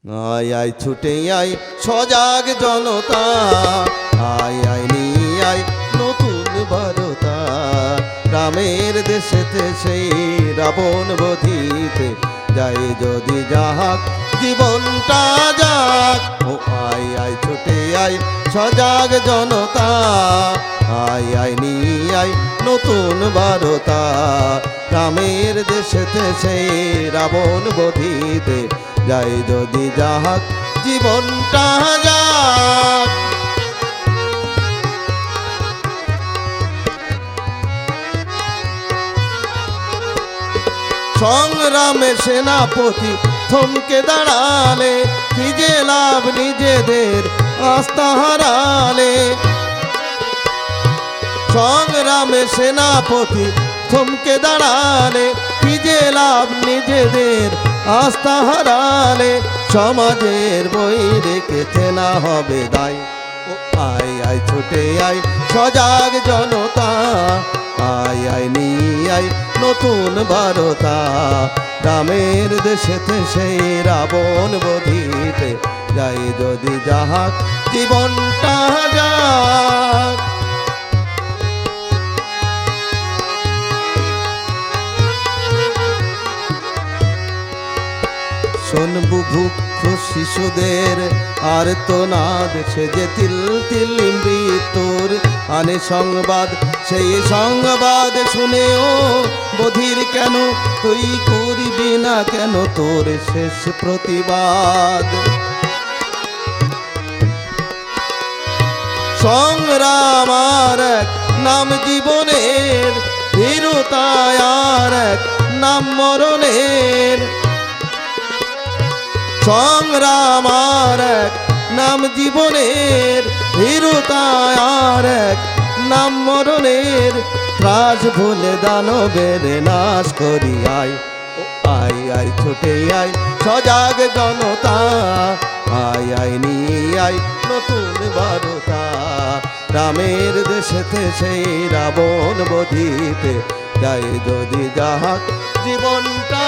আয় আয় ছুটে আয় সজাগ জনতা, আয় আয় নিয়ে আয় নতুন বারতা। রামের দেশেতে সেই রাবণ বধিতে যায় যদি যাহাক জীবনটা যাক। ও আয় আয় ছুটে আয় সজাগ জনতা, আয় আয় নিয়ে আয় নতুন বারতা। রামের দেশেতে সেই রাবণ বধিতে যায় যদি যাহাক জীবনটা যাক। সংগ্রামে সেনাপতি থমকে দাঁড়ালে, কি যে লাভ নিজেদের আস্থা হারালে। সংগ্রামে সেনাপতি থমকে দাঁড়ালে, কি যে লাভ নিজেদের আস্থা হারালে। সমাজের বই রেখেছে না হবে দায়। ও আয় আয় ছুটে আয় সজাগ জনতা, আয় আয় নিয়ে আয় নতুন বারতা। রামের দেশেতে সেই রাবণ বধিতে যায় যদি যাহাক জীবনটা যাক। শোনবু ভুক্ষ শিশুদের আর্তনাদ, সে যে তিল তিল মৃত্যুর আনে সংবাদ। সেই সংবাদ শুনেও বধির কেন, তুই করবি না কেন তোর শেষ প্রতিবাদ। সংগ্রাম আর এক নাম জীবনের, বীরতায় আর এক নাম মরণের। সংগ্রাম আর এক নাম জীবনের, বীরতায় আর এক নাম মরণের। ত্রাস ভুলে দানবের নাশ করি আয়। ও আয় আয় ছুটে আয় সজাগ জনতা, আয় আয় নিয়ে আয় নতুন বারতা। রামের দেশেতে সেই রাবণ বধিতে যায় যদি যাহাক জীবনটা